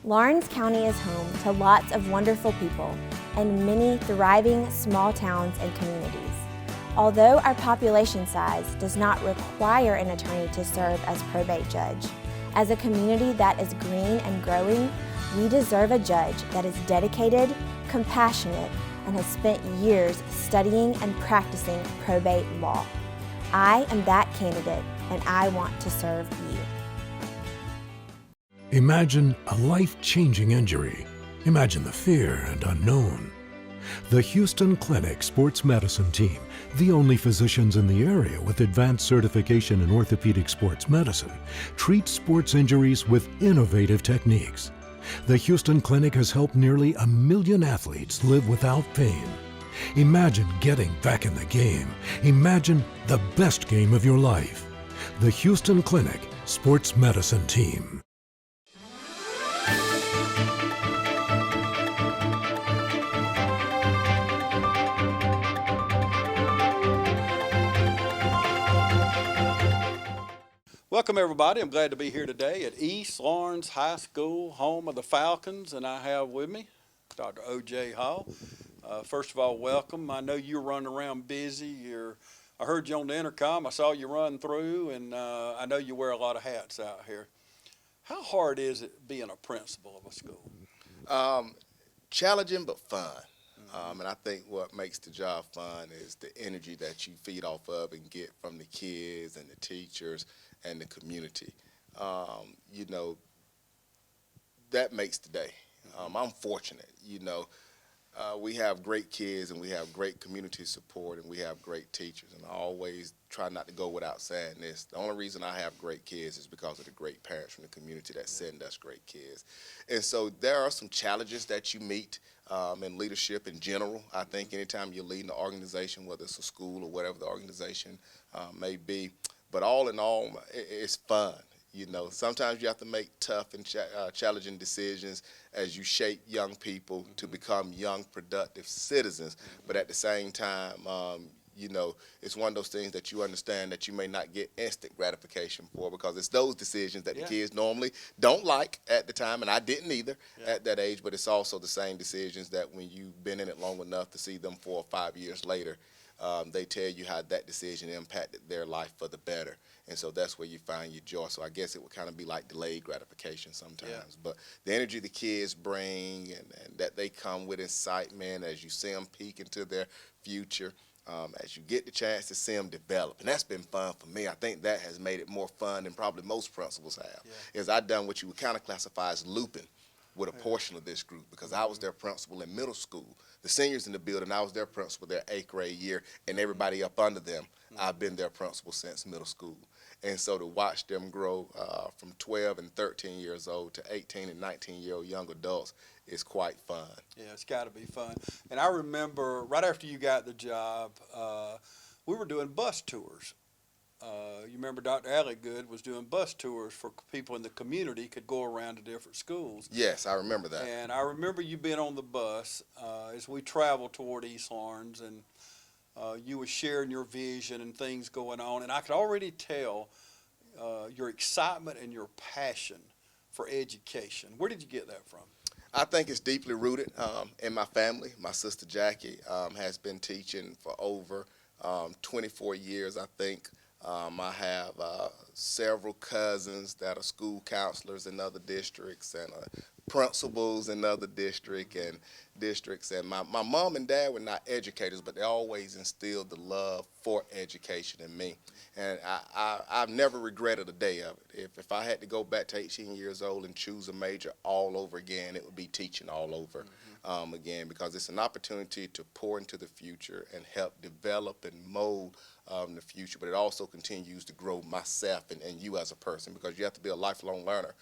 Lawrence County is home to lots of wonderful people and many thriving small towns and communities. Although our population size does not require an attorney to serve as probate judge, as a community that is green and growing, we deserve a judge that is dedicated, compassionate, and has spent years studying and practicing probate law. I am that candidate, and I want to serve you. Imagine a life-changing injury. Imagine the fear and unknown. The Houston Clinic Sports Medicine Team, the only physicians in the area with advanced certification in orthopedic sports medicine, treats sports injuries with innovative techniques. The Houston Clinic has helped nearly 1 million athletes live without pain. Imagine getting back in the game. Imagine the best game of your life. The Houston Clinic Sports Medicine Team. Welcome everybody. I'm glad to be here today at East Lawrence High School, home of the Falcons, and I have with me Dr. O.J. Hall. First of all, welcome. I know you're running around busy. I heard you on the intercom. I saw you run through, and I know you wear a lot of hats out here. How hard is it being a principal of a school? Challenging but fun. And I think what makes the job fun is the energy that you feed off of and get from the kids and the teachers and the community. You know, that makes the day. I'm fortunate, you know. We have great kids and we have great community support and we have great teachers. And I always try not to go without saying this. The only reason I have great kids is because of the great parents from the community that send us great kids. And so there are some challenges that you meet in leadership in general. I think anytime you're leading an organization, whether it's a school or whatever the organization may be, but all in all, it's fun. You know, sometimes you have to make tough and challenging decisions as you shape young people to become young, productive citizens. But at the same time, you know, it's one of those things that you understand that you may not get instant gratification for, because it's those decisions that the kids normally don't like at the time, and I didn't either at that age, but it's also the same decisions that when you've been in it long enough to see them 4 or 5 years later, they tell you how that decision impacted their life for the better. And so that's where you find your joy. So I guess it would kind of be like delayed gratification sometimes. Yeah. But the energy the kids bring and that they come with excitement as you see them peek into their future, as you get the chance to see them develop. And that's been fun for me. I think that has made it more fun than probably most principals have. Yeah. Is I've done what you would kind of classify as looping with a portion of this group, because I was their principal in middle school. The seniors in the building, I was their principal their 8th grade year, and everybody up under them, I've been their principal since middle school. And so to watch them grow from 12 and 13 years old to 18 and 19-year-old young adults is quite fun. Yeah, it's got to be fun. And I remember right after you got the job, we were doing bus tours. You remember Dr. Alligood was doing bus tours for people in the community, could go around to different schools. Yes, I remember that. And I remember you being on the bus as we traveled toward East Lawrence, and you were sharing your vision and things going on. And I could already tell your excitement and your passion for education. Where did you get that from? I think it's deeply rooted in my family. My sister Jackie has been teaching for over 24 years, I think. I have several cousins that are school counselors in other districts and principals in other districts. And my mom and dad were not educators, but they always instilled the love for education in me. And I've never regretted a day of it. If I had to go back to 18 years old and choose a major all over again, it would be teaching all over again, because it's an opportunity to pour into the future and help develop and mold the future, but it also continues to grow myself and you as a person, because you have to be a lifelong learner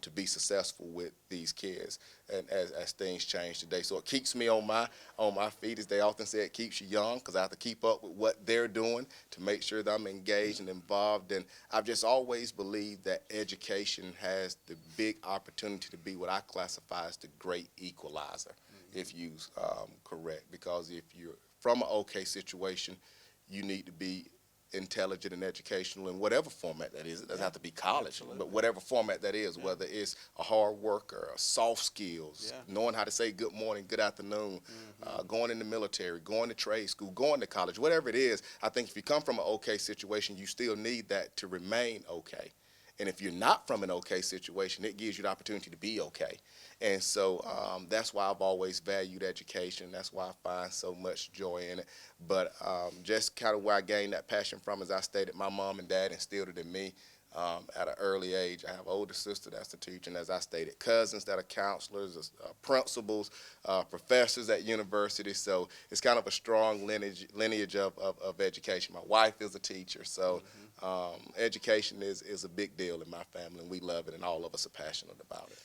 to be successful with these kids and as things change today. So it keeps me on my feet, as they often say, it keeps you young, because I have to keep up with what they're doing to make sure that I'm engaged and involved. And I've just always believed that education has the big opportunity to be what I classify as the great equalizer, if used correct, because if you're from an okay situation, you need to be intelligent and educational in whatever format that is. It doesn't have to be college, but whatever format that is, whether it's a hard worker, soft skills, knowing how to say good morning, good afternoon, going in the military, going to trade school, going to college, whatever it is. I think if you come from an okay situation, you still need that to remain okay. And if you're not from an okay situation, it gives you the opportunity to be okay. And so that's why I've always valued education. That's why I find so much joy in it. But just kind of where I gained that passion from, as I stated, my mom and dad instilled it in me at an early age. I have an older sister that's a teacher, and as I stated, cousins that are counselors, principals, professors at university. So it's kind of a strong lineage of education. My wife is a teacher, so education is a big deal in my family, and we love it, and all of us are passionate about it.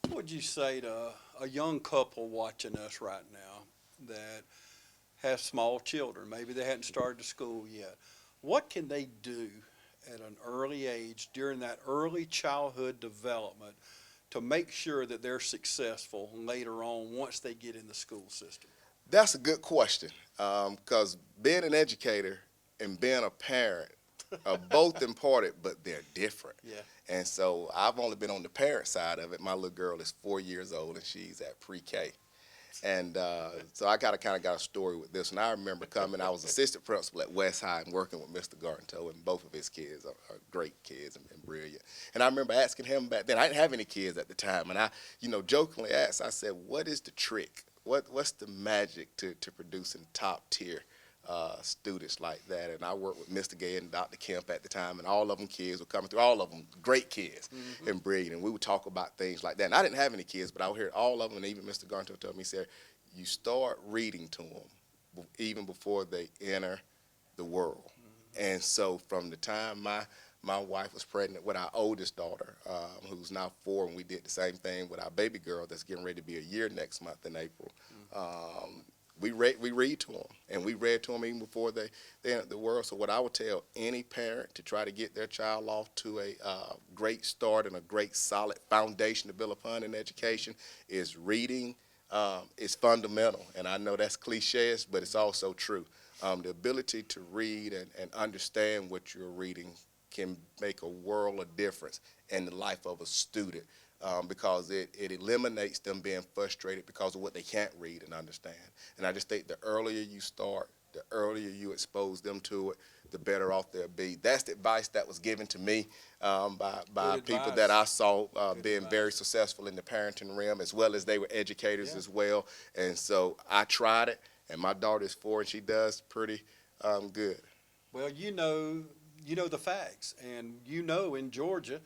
What would you say to a young couple watching us right now that has small children? Maybe they hadn't started school yet. What can they do at an early age during that early childhood development to make sure that they're successful later on once they get in the school system? That's a good question, because being an educator and being a parent are both important, but they're different. Yeah. And so I've only been on the parent side of it. My little girl is 4 years old, and she's at pre-K. And so I kind of got a story with this. And I remember coming, I was assistant principal at West High and working with Mr. Garnto, and both of his kids are great kids and brilliant. And I remember asking him back then, I didn't have any kids at the time, and I, jokingly asked, I said, what is the trick? What's the magic to producing top tier students like that? And I worked with Mr. Gay and Dr. Kemp at the time, and all of them kids were coming through, all of them great kids and brilliant, and we would talk about things like that. And I didn't have any kids, but I would hear all of them, and even Mr. Garnto told me, he said, you start reading to them even before they enter the world. And so from the time my wife was pregnant with our oldest daughter, who's now 4, and we did the same thing with our baby girl that's getting ready to be a year next month in April. We read to them, and we read to them even before they entered the world. So what I would tell any parent to try to get their child off to a great start and a great solid foundation to build upon in education is reading is fundamental. And I know that's cliché, but it's also true. The ability to read and understand what you're reading can make a world of difference in the life of a student. Because it eliminates them being frustrated because of what they can't read and understand. And I just think the earlier you start, the earlier you expose them to it, the better off they'll be. That's the advice that was given to me by people that I saw being very successful in the parenting realm, as well as they were educators as well. And so I tried it, and my daughter is 4, and she does pretty good. Well, you know the facts, and in Georgia,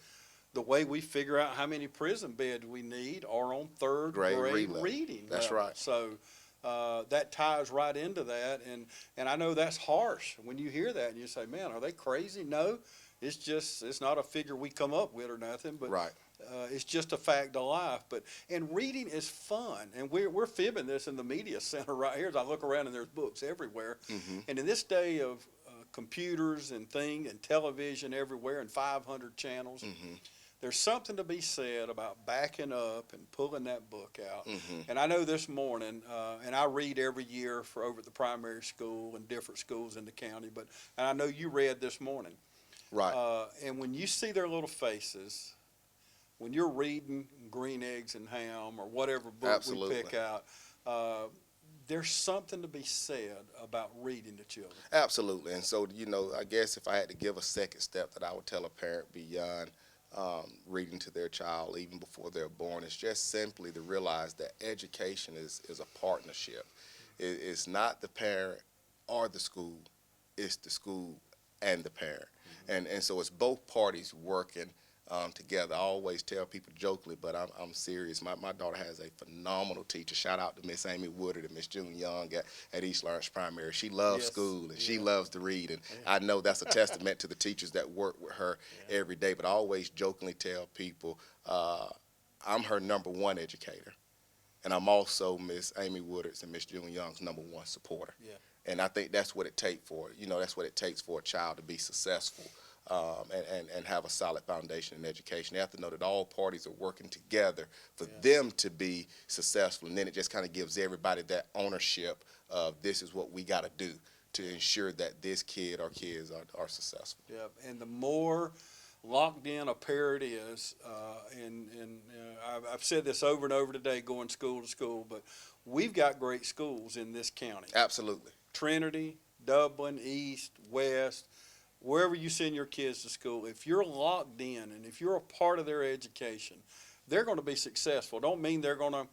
the way we figure out how many prison beds we need are on third grade reading. That's level. right. So that ties right into that, and I know that's harsh when you hear that and you say, man, are they crazy? No, it's not a figure we come up with or nothing, but it's just a fact of life. And reading is fun, and we're fibbing this in the media center right here as I look around, and there's books everywhere. And in this day of computers and television everywhere and 500 channels, there's something to be said about backing up and pulling that book out. And I know this morning, and I read every year for over at the primary school and different schools in the county, and I know you read this morning. Right. And when you see their little faces, when you're reading Green Eggs and Ham or whatever book we pick out, there's something to be said about reading to children. Absolutely. And so, I guess if I had to give a second step that I would tell a parent beyond reading to their child even before they're born, is just simply to realize that education is a partnership. It's not the parent or the school, it's the school and the parent. And so it's both parties working together. I always tell people jokingly, but I'm serious. My daughter has a phenomenal teacher. Shout out to Miss Amy Woodard and Miss June Young at East Lawrence Primary. She loves school, and she loves to read, and I know that's a testament to the teachers that work with her every day. But I always jokingly tell people I'm her #1 educator, and I'm also Miss Amy Woodard's and Miss June Young's #1 supporter. And I think that's what it takes that's what it takes for a child to be successful. And have a solid foundation in education. They have to know that all parties are working together for them to be successful, and then it just kind of gives everybody that ownership of this is what we got to do to ensure that this kid or kids are successful. Yeah, and the more locked in a parent is, I've said this over and over today, going school to school, but we've got great schools in this county. Absolutely. Trinity, Dublin, East, West, wherever you send your kids to school, if you're locked in and if you're a part of their education, they're going to be successful. Don't mean they're going to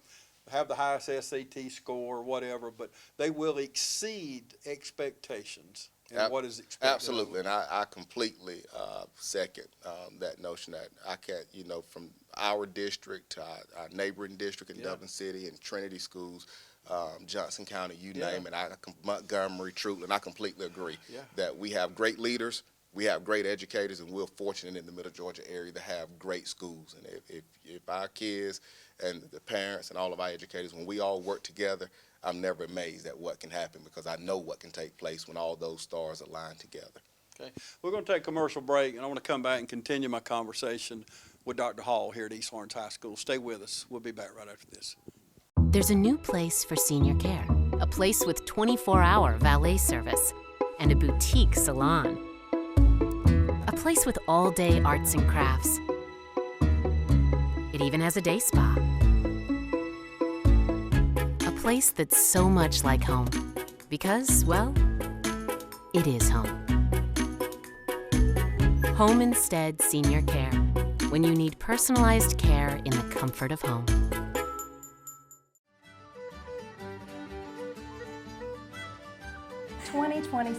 have the highest SAT score or whatever, but they will exceed expectations and what is expected. Absolutely, and I completely second that notion that I can't, from our district to our neighboring district in Dublin City and Trinity schools, Johnson County, you name it, Montgomery, Truetland, I completely agree that we have great leaders, we have great educators, and we're fortunate in the Middle Georgia area to have great schools. And if our kids and the parents and all of our educators, when we all work together, I'm never amazed at what can happen because I know what can take place when all those stars align together. Okay, we're going to take a commercial break, and I want to come back and continue my conversation with Dr. Hall here at East Lawrence High School. Stay with us. We'll be back right after this. There's a new place for senior care, a place with 24-hour valet service and a boutique salon, a place with all-day arts and crafts. It even has a day spa, a place that's so much like home because, well, it is home. Home Instead Senior Care, when you need personalized care in the comfort of home.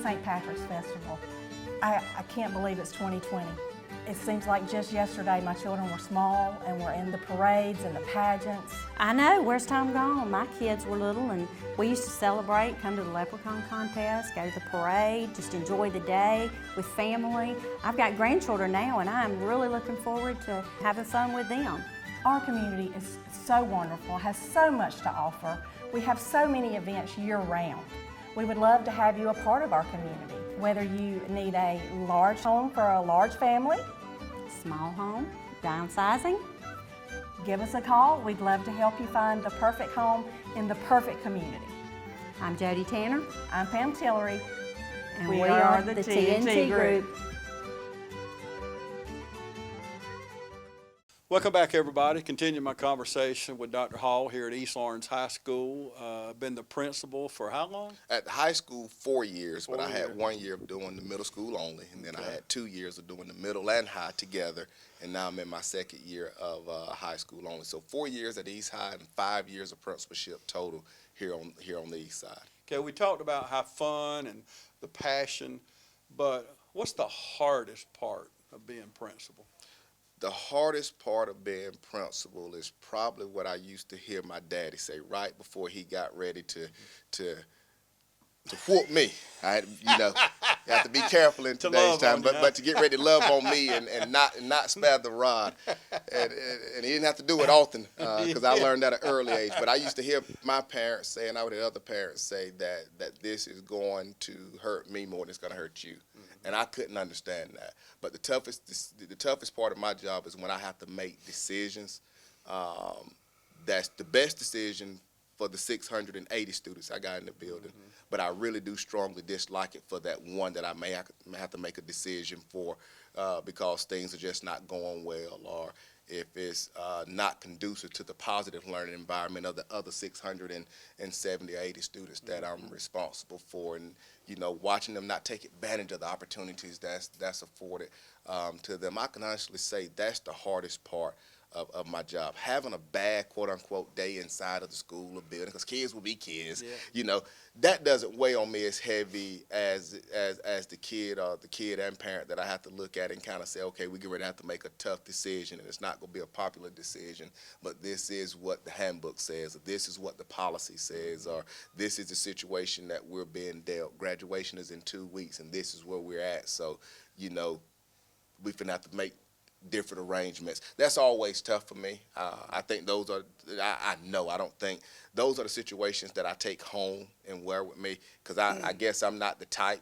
St. Patrick's Festival. I can't believe it's 2020. It seems like just yesterday my children were small and were in the parades and the pageants. I know, where's time gone? My kids were little and we used to celebrate, come to the leprechaun contest, go to the parade, just enjoy the day with family. I've got grandchildren now and I'm really looking forward to having fun with them. Our community is so wonderful, has so much to offer. We have so many events year-round. We would love to have you a part of our community. Whether you need a large home for a large family, Small home, downsizing. give us a call. We'd love to help you find the perfect home in the perfect community. I'm Jody Tanner. I'm Pam Tillery. And we are the TNT Group. Welcome back, everybody. Continue my conversation with Dr. Hall here at East Lawrence High School. Been the principal for how long? At the high school, 4 years, but I had years. 1 year of doing the middle school only, and then I had 2 years of doing the middle and high together, and now I'm in my second year of high school only. So 4 years at East High and 5 years of principalship total here on the East Side. Okay, we talked about how fun and the passion, but what's the hardest part of being principal? The hardest part of being principal is probably what I used to hear my daddy say right before he got ready to whoop me. I had, you have to be careful in today's time, but to get ready to love on me and not spare the rod. And he didn't have to do it often because I learned at an early age. But I used to hear my parents say, and I would hear other parents say that this is going to hurt me more than it's going to hurt you. And I couldn't understand that. But the toughest part of my job is when I have to make decisions. That's the best decision for the 680 students I got in the building. But I really do strongly dislike it for that one that I may have to make a decision for because things are just not going well, or if it's not conducive to the positive learning environment of the other 670 or 80 students that I'm responsible for. And, watching them not take advantage of the opportunities that's afforded to them. I can honestly say that's the hardest part of my job. Having a bad, quote-unquote, day inside of the school or building, because kids will be kids, that doesn't weigh on me as heavy as the kid and parent that I have to look at and kind of say, okay, we're going to have to make a tough decision, and it's not going to be a popular decision, but this is what the handbook says, or this is what the policy says, or this is the situation that we're being dealt. Graduation is in 2 weeks, and this is where we're at. So, we're going to have to make different arrangements. That's always tough for me. I think those are, I don't think those are the situations that I take home and wear with me, because I guess I'm not the type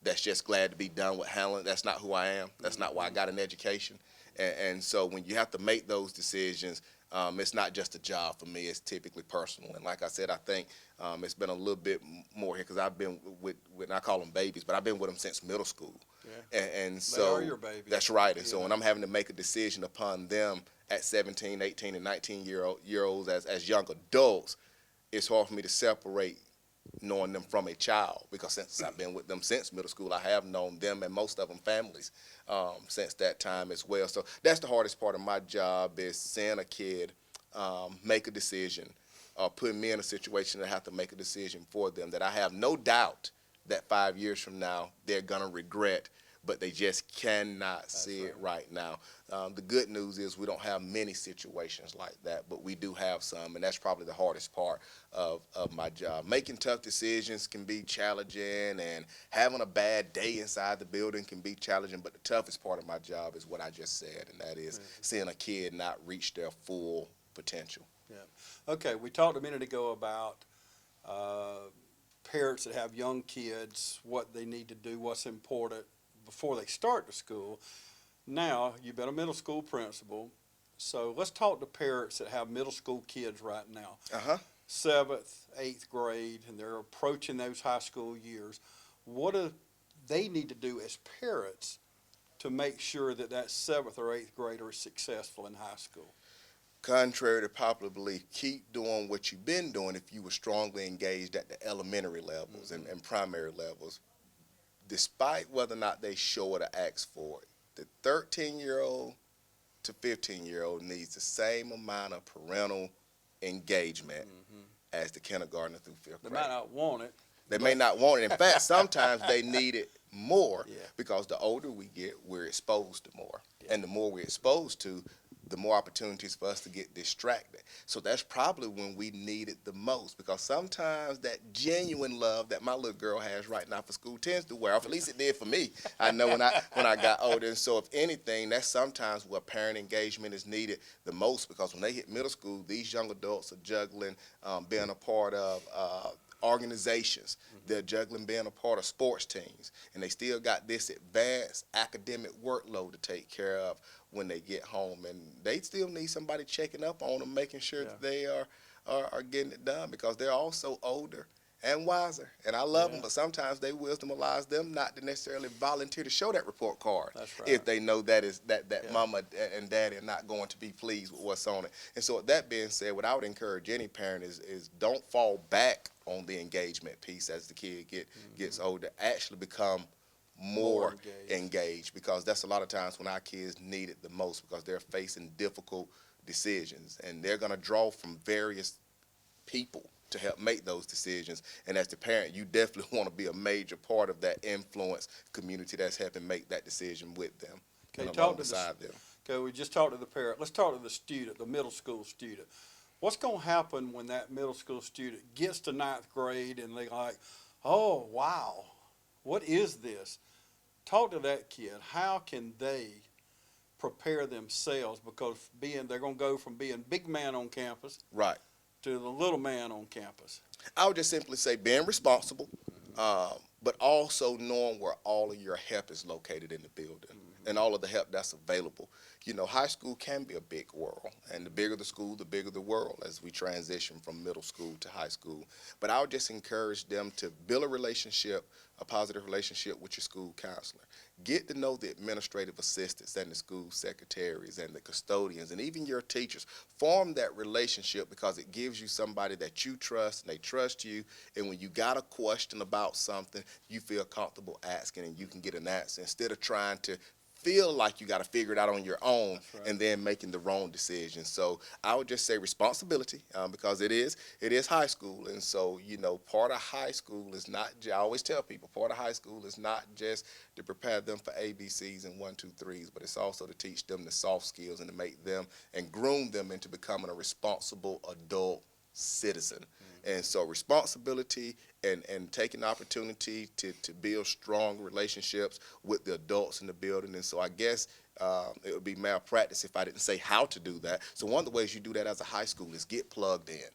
that's just glad to be done with handling. That's not who I am. That's not why I got an education. And so when you have to make those decisions, It's not just a job for me. It's typically personal. And like I said, I think it's been a little bit more here because I've been with, I call them babies, but I've been with them since middle school. Yeah. And so They are your babies. that's right. And so when I'm having to make a decision upon them at 17, 18, and 19-year-olds as young adults, it's hard for me to separate knowing them from a child, because since I've been with them since middle school, I have known them and most of them families since that time as well. So that's the hardest part of my job, is seeing a kid make a decision, putting me in a situation to have to make a decision for them that I have no doubt that 5 years from now they're going to regret, but they just cannot see it right now. The good news is we don't have many situations like that, but we do have some, and that's probably the hardest part of my job. Making tough decisions can be challenging, and having a bad day inside the building can be challenging, but the toughest part of my job is what I just said, and that is seeing a kid not reach their full potential. Yeah. Okay, we talked a minute ago about parents that have young kids, what they need to do, what's important before they start to school. Now, you've been a middle school principal, so let's talk to parents that have middle school kids right now. 7th, 8th grade, and they're approaching those high school years. What do they need to do as parents to make sure that that 7th or 8th grader is successful in high school? Contrary to popular belief, keep doing what you've been doing if you were strongly engaged at the elementary levels and primary levels, despite whether or not they show it or ask for it. The 13-year-old to 15-year-old needs the same amount of parental engagement as the kindergartner through 5th grade. They might not want it. They may not want it. In fact, sometimes they need it more because the older we get, we're exposed to more. And the more we're exposed to, the more opportunities for us to get distracted. So that's probably when we need it the most, because sometimes that genuine love that my little girl has right now for school tends to wear off. At least it did for me. I know when I got older. And so if anything, that's sometimes where parent engagement is needed the most, because when they hit middle school, these young adults are juggling being a part of organizations. They're juggling being a part of sports teams, and they still got this advanced academic workload to take care of when they get home, and they still need somebody checking up on them, making sure that they are getting it done, because they're also older and wiser, and I love them, but sometimes their wisdom allows them not to necessarily volunteer to show that report card if they know that mama and daddy are not going to be pleased with what's on it. And so with that being said, what I would encourage any parent is don't fall back on the engagement piece as the kid gets older. Actually become more engaged, because that's a lot of times when our kids need it the most, because they're facing difficult decisions, and they're going to draw from various people to help make those decisions. And as the parent, you definitely want to be a major part of that influence community that's helping make that decision with them. Okay, we just talked to the parent. Let's talk to the student, the middle school student. What's going to happen when that middle school student gets to 9th grade and they're like, oh, wow, what is this? Talk to that kid. How can they prepare themselves? Because they're going to go from being big man on campus to the little man on campus. I would just simply say being responsible, but also knowing where all of your help is located in the building and all of the help that's available. You know, high school can be a big world, and the bigger the school, the bigger the world as we transition from middle school to high school. But I would just encourage them to build a positive relationship with your school counselor. Get to know the administrative assistants and the school secretaries and the custodians and even your teachers. Form that relationship, because it gives you somebody that you trust and they trust you. And when you got a question about something, you feel comfortable asking and you can get an answer, instead of trying to feel like you got to figure it out on your own and then making the wrong decision. So I would just say responsibility, because it is high school. And so, you know, part of high school is not, I always tell people, part of high school is not just to prepare them for ABCs and 1, 2, 3s, but it's also to teach them the soft skills and to make them and groom them into becoming a responsible adult citizen. And so responsibility and taking the opportunity to build strong relationships with the adults in the building. And so I guess it would be malpractice if I didn't say how to do that. So one of the ways you do that as a high school is get plugged in,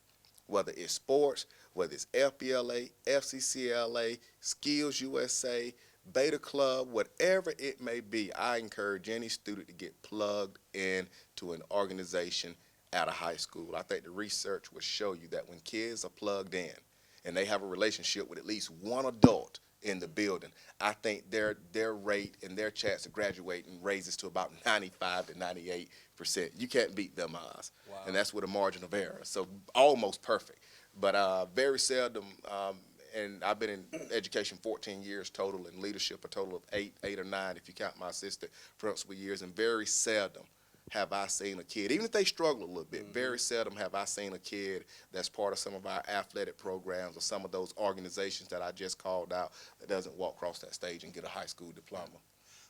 whether it's sports, whether it's FBLA, FCCLA, Skills USA, Beta Club, whatever it may be. I encourage any student to get plugged in to an organization at a high school. I think the research will show you that when kids are plugged in and they have a relationship with at least one adult in the building, I think their rate and their chance of graduating raises to about 95 to 98%. You can't beat them odds. Wow. And that's with a margin of error. So almost perfect. But very seldom, and I've been in education 14 years total, and leadership a total of eight or nine if you count my assistant principal years, and very seldom have I seen a kid, even if they struggle a little bit, very seldom have I seen a kid that's part of some of our athletic programs or some of those organizations that I just called out that doesn't walk across that stage and get a high school diploma.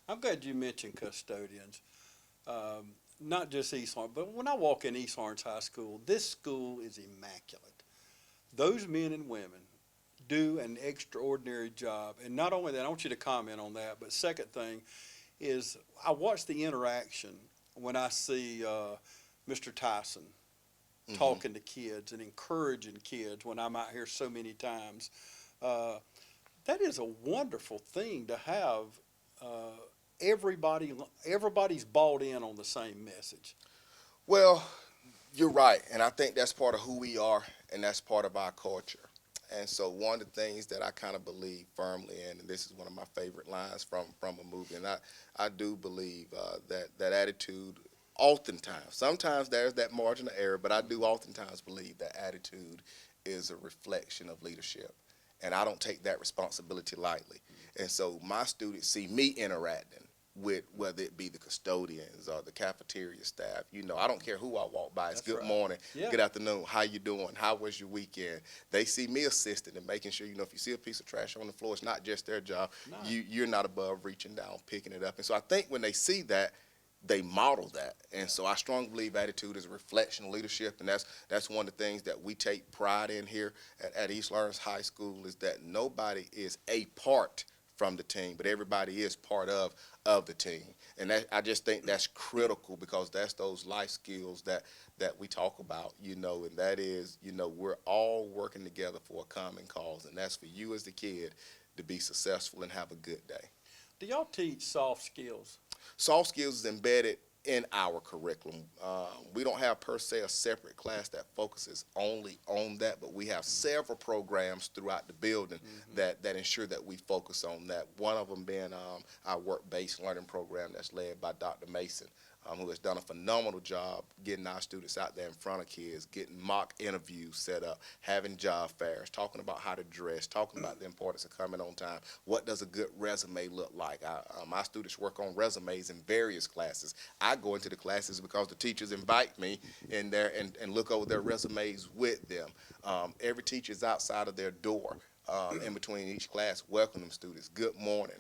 I'm glad you mentioned custodians. Not just East Lawrence, but when I walk in East Lawrence High School, this school is immaculate. Those men and women do an extraordinary job. And not only that, I want you to comment on that, but second thing is I watch the interaction when I see Mr. Tyson talking to kids and encouraging kids when I'm out here so many times. That is a wonderful thing to have. Everybody's bought in on the same message. Well, you're right, and I think that's part of who we are, and that's part of our culture. And so one of the things that I kind of believe firmly in, and this is one of my favorite lines from a movie, and I do believe that attitude oftentimes, sometimes there's that margin of error, but I do oftentimes believe that attitude is a reflection of leadership. And I don't take that responsibility lightly. And so my students see me interacting with, whether it be the custodians or the cafeteria staff. You know, I don't care who I walk by. It's That's good right. morning, Yeah. good afternoon, how you doing, how was your weekend? They see me assisting and making sure, you know, if you see a piece of trash on the floor, it's not just their job. No. You're not above reaching down, picking it up. And so I think when they see that, they model that. And so I strongly believe attitude is a reflection of leadership, and that's one of the things that we take pride in here at East Lawrence High School, is that nobody is a part from the team, but everybody is part of the team. And that, I just think that's critical, because that's those life skills that we talk about, you know, and that is, you know, we're all working together for a common cause, and that's for you as the kid to be successful and have a good day. Do y'all teach soft skills? Soft skills is embedded in our curriculum. We don't have per se a separate class that focuses only on that, but we have several programs throughout the building that ensure that we focus on that. One of them being our work-based learning program that's led by Dr. Mason, who has done a phenomenal job getting our students out there in front of kids, getting mock interviews set up, having job fairs, talking about how to dress, talking about the importance of coming on time. What does a good resume look like? My students work on resumes in various classes. I go into the classes because the teachers invite me in there and look over their resumes with them. Every teacher is outside of their door in between each class, welcoming students. Good morning.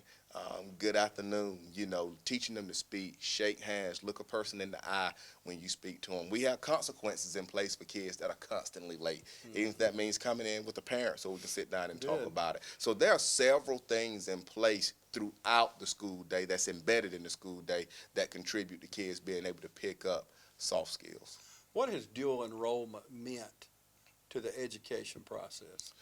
Good afternoon, you know, teaching them to speak, shake hands, look a person in the eye when you speak to them. We have consequences in place for kids that are constantly late, even if that means coming in with a parent so we can sit down and talk about it. So there are several things in place throughout the school day that's embedded in the school day that contribute to kids being able to pick up soft skills. What has dual enrollment meant to the education process?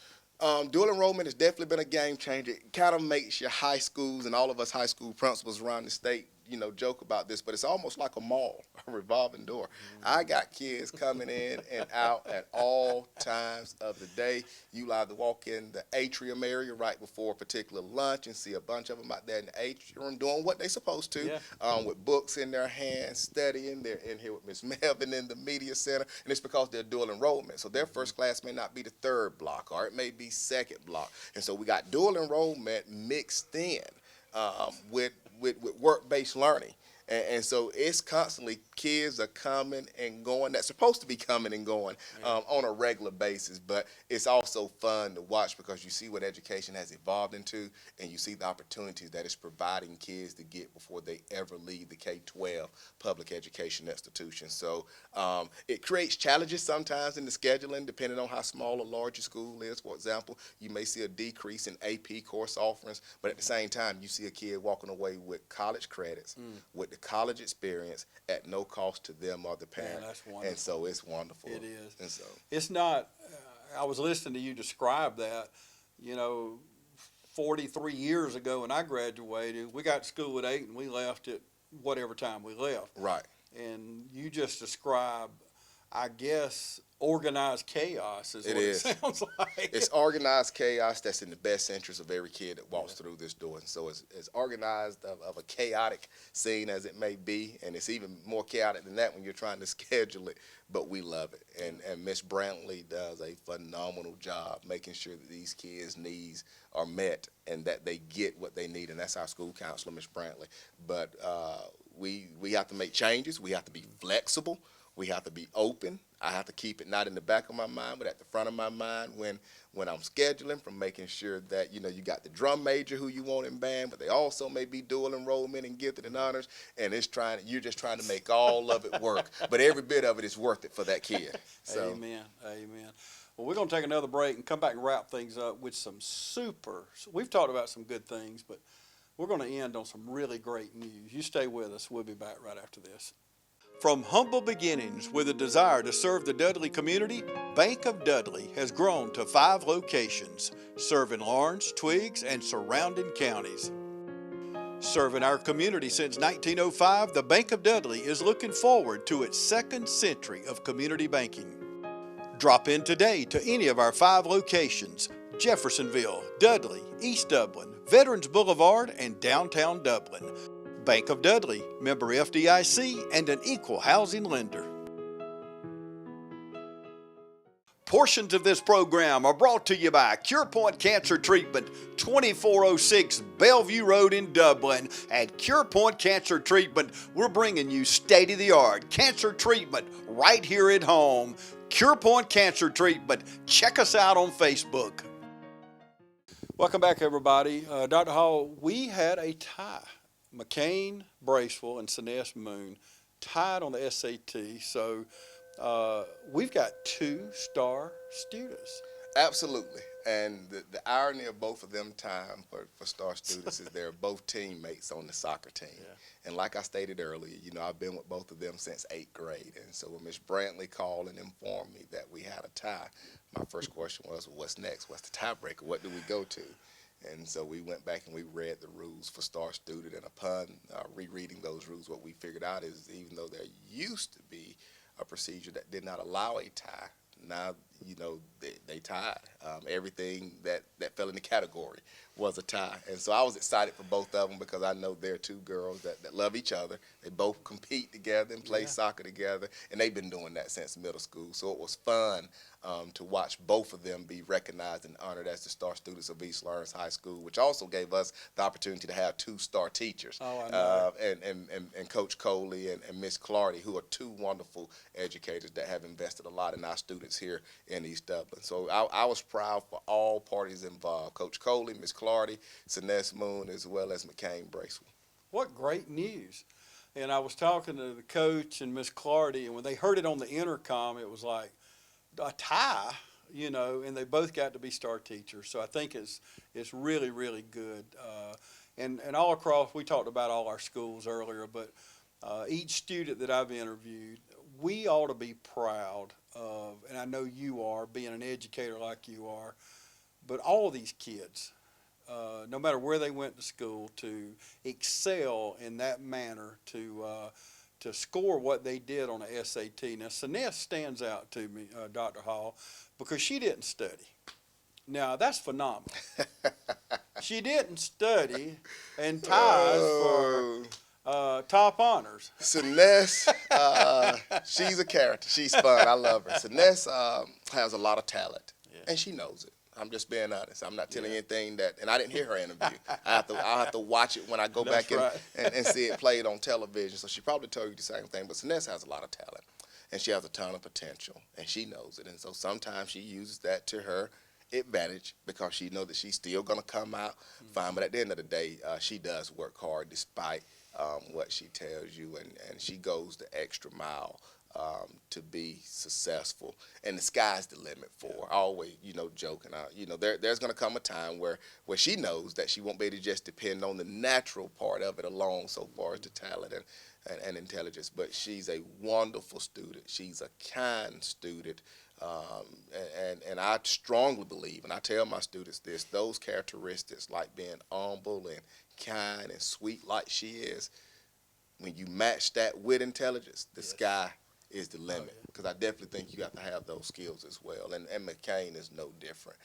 Dual enrollment has definitely been a game changer. It kind of makes your high schools and all of us high school principals around the state, you know, joke about this, but it's almost like a mall, a revolving door. I got kids coming in and out at all times of the day. You either walk in the atrium area right before a particular lunch and see a bunch of them out there in the atrium doing what they're supposed to, with books in their hands, studying. They're in here with Miss Melvin in the media center, and it's because they're dual enrollment. So their first class may not be the third block, or it may be second block. And so we got dual enrollment mixed in with work-based learning. And so it's constantly, kids are coming and going. That's supposed to be coming and going on a regular basis. But it's also fun to watch because you see what education has evolved into, and you see the opportunities that it's providing kids to get before they ever leave the K-12 public education institution. So it creates challenges sometimes in the scheduling, depending on how small or large your school is. For example, you may see a decrease in AP course offerings, but at the same time, you see a kid walking away with college credits, with the college experience at no cost to them or the parent. That's wonderful. And so it's wonderful. It is. And so It's not, I was listening to you describe that, you know, 43 years ago when I graduated, we got to school at 8 and we left at whatever time we left. right. And you just described I guess, organized chaos is It what is. it sounds like. It's organized chaos that's in the best interest of every kid that walks through this door. And so it's organized of a chaotic scene as it may be, and it's even more chaotic than that when you're trying to schedule it, but we love it. And Miss Brantley does a phenomenal job making sure that these kids' needs are met and that they get what they need, and that's our school counselor, Miss Brantley. But we have to make changes. We have to be flexible. We have to be open. I have to keep it not in the back of my mind, but at the front of my mind when I'm scheduling, from making sure that, you got the drum major who you want in band, but they also may be dual enrollment and gifted and honors, and you're just trying to make all of it work. But every bit of it is worth it for that kid. So. Amen. Well, we're going to take another break and come back and wrap things up with we've talked about some good things, but we're going to end on some really great news. You stay with us. We'll be back right after this. From humble beginnings with a desire to serve the Dudley community, Bank of Dudley has grown to 5 locations, serving Lawrence, Twiggs, and surrounding counties. Serving our community since 1905, the Bank of Dudley is looking forward to its 2nd century of community banking. Drop in today to any of our 5 locations: Jeffersonville, Dudley, East Dublin, Veterans Boulevard, and downtown Dublin. Bank of Dudley, member FDIC, and an equal housing lender. Portions of this program are brought to you by CurePoint Cancer Treatment, 2406 Bellevue Road in Dublin. At CurePoint Cancer Treatment, we're bringing you state-of-the-art cancer treatment right here at home. CurePoint Cancer Treatment. Check us out on Facebook. Welcome back, everybody. Dr. Hall, we had a tie. McCain Bracewell and Siness Moon tied on the SAT, so we've got 2-star students. Absolutely. And the irony of both of them tying for star students is they're both teammates on the soccer team. Yeah. And like I stated earlier, I've been with both of them since 8th grade. And so when Ms. Brantley called and informed me that we had a tie, my first question was, well, what's next? What's the tiebreaker? What do we go to? And so we went back and we read the rules for star student, and upon rereading those rules, what we figured out is, even though there used to be a procedure that did not allow a tie, now they tied. Everything that fell in the category was a tie. And so I was excited for both of them because I know they're 2 girls that love each other. They both compete together and play soccer together, and they've been doing that since middle school. So it was fun to watch both of them be recognized and honored as the star students of East Lawrence High School, which also gave us the opportunity to have 2-star teachers. Oh, I know. And Coach Coley and Miss Clardy, who are 2 wonderful educators that have invested a lot in our students here in East Dublin. So I was proud for all parties involved: Coach Coley, Miss Clardy, Siness Moon, as well as McCain Bracewell. What great news. And I was talking to the coach and Miss Clardy, and when they heard it on the intercom, it was like a tie, and they both got to be star teachers. So I think it's really, really good. And all across, we talked about all our schools earlier, but each student that I've interviewed, we ought to be proud of, and I know you are, being an educator like you are, but all these kids, no matter where they went to school, to excel in that manner, to score what they did on the SAT. Now, Siness stands out to me, Dr. Hall, because she didn't study. Now, that's phenomenal. She didn't study and ties for top honors. Siness, she's a character. She's fun. I love her. Siness has a lot of talent, and she knows it. I'm just being honest. I'm not telling you anything and I didn't hear her interview. I'll have to watch it when I go back and see it played on television. So she probably told you the same thing. But Siness has a lot of talent, and she has a ton of potential, and she knows it. And so sometimes she uses that to her advantage because she knows that she's still going to come out fine. But at the end of the day, she does work hard despite what she tells you, and she goes the extra mile to be successful, and the sky's the limit for her. I always, joking. There's going to come a time where she knows that she won't be able to just depend on the natural part of it alone, so far as the talent and intelligence. But she's a wonderful student. She's a kind student, and I strongly believe, and I tell my students this: those characteristics, like being humble and kind and sweet, like she is, when you match that with intelligence, the sky is the limit, because I definitely think you got to have those skills as well. And McCain is no different.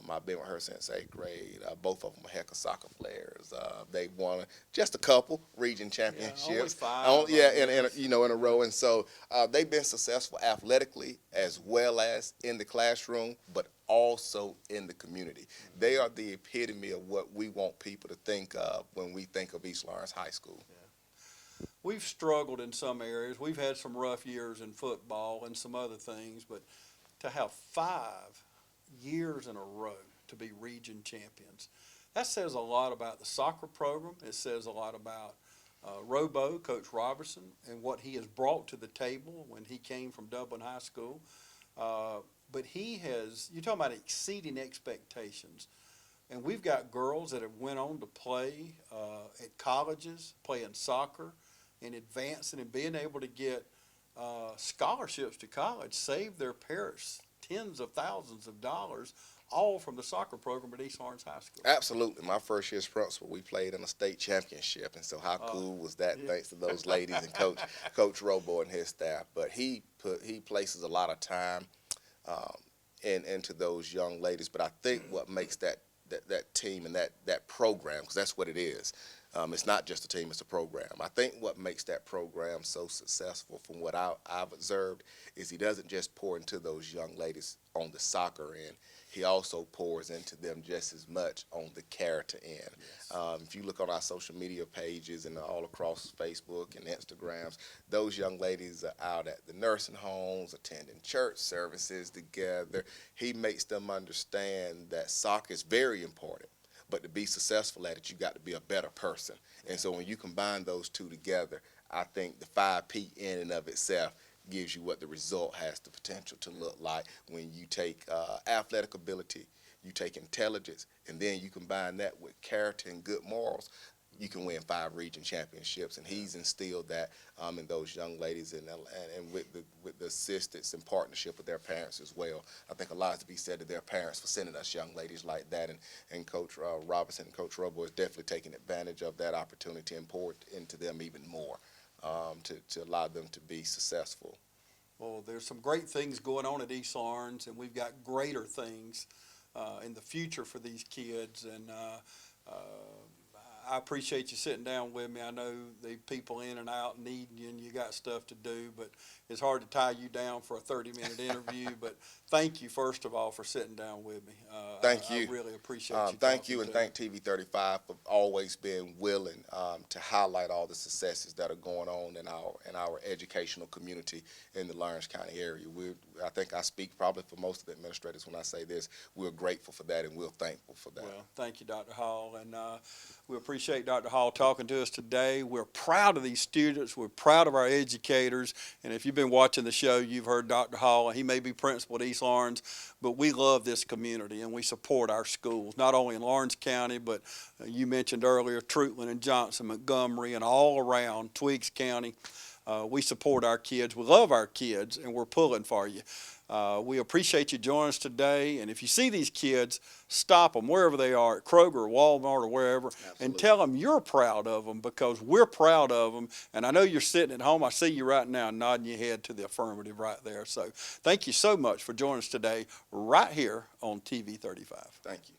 I've been with her since 8th grade. Both of them are heck of soccer players. They won just a couple region championships. only 5. In a row. And so they've been successful athletically as well as in the classroom, but also in the community. They are the epitome of what we want people to think of when we think of East Lawrence High School. We've struggled in some areas. We've had some rough years in football and some other things, but to have 5 years in a row to be region champions, that says a lot about the soccer program. It says a lot about Robo, Coach Robertson, and what he has brought to the table when he came from Dublin High School. But he has, you're talking about exceeding expectations. And we've got girls that have went on to play at colleges, playing soccer, and advancing and being able to get scholarships to college, save their parents tens of thousands of dollars, all from the soccer program at East Lawrence High School. Absolutely. My first year's principal, we played in a state championship, and so how cool was that? Yeah. Thanks to those ladies and Coach Robo and his staff. But he places a lot of time into those young ladies. But I think what makes that team and that program, because that's what it is. It's not just a team, it's a program. I think what makes that program so successful, from what I've observed, is he doesn't just pour into those young ladies on the soccer end. He also pours into them just as much on the character end. Yes. If you look on our social media pages and all across Facebook and Instagrams, those young ladies are out at the nursing homes, attending church services together. He makes them understand that soccer is very important. But to be successful at it, you got to be a better person. And so when you combine those two together, I think the 5P in and of itself gives you what the result has the potential to look like when you take athletic ability, you take intelligence, and then you combine that with character and good morals. You can win 5 region championships, and he's instilled that in those young ladies, and with the assistance and partnership with their parents as well. I think a lot is to be said to their parents for sending us young ladies like that, and Coach Robinson and Coach Robo is definitely taking advantage of that opportunity and poured into them even more to allow them to be successful. Well, there's some great things going on at East Lawrence, and we've got greater things in the future for these kids, and I appreciate you sitting down with me. I know the people in and out needing you, and you got stuff to do, but it's hard to tie you down for a 30-minute interview. But thank you, first of all, for sitting down with me. Thank you. I really appreciate you. Thank you, and thank TV35 for always being willing to highlight all the successes that are going on in our educational community in the Lawrence County area. I think I speak probably for most of the administrators when I say this. We're grateful for that, and we're thankful for that. Well, thank you, Dr. Hall, and we appreciate Dr. Hall talking to us today. We're proud of these students. We're proud of our educators. And if you've been watching the show, you've heard Dr. Hall. He may be principal at East Lawrence, but we love this community and we support our schools, not only in Lawrence County, but you mentioned earlier, Treutlen and Johnson, Montgomery, and all around Twiggs County. We support our kids. We love our kids, and we're pulling for you. We appreciate you joining us today, and if you see these kids, stop them wherever they are, at Kroger or Walmart or wherever. Absolutely. And tell them you're proud of them, because we're proud of them. And I know you're sitting at home. I see you right now nodding your head to the affirmative right there. So thank you so much for joining us today right here on TV35. Thank you.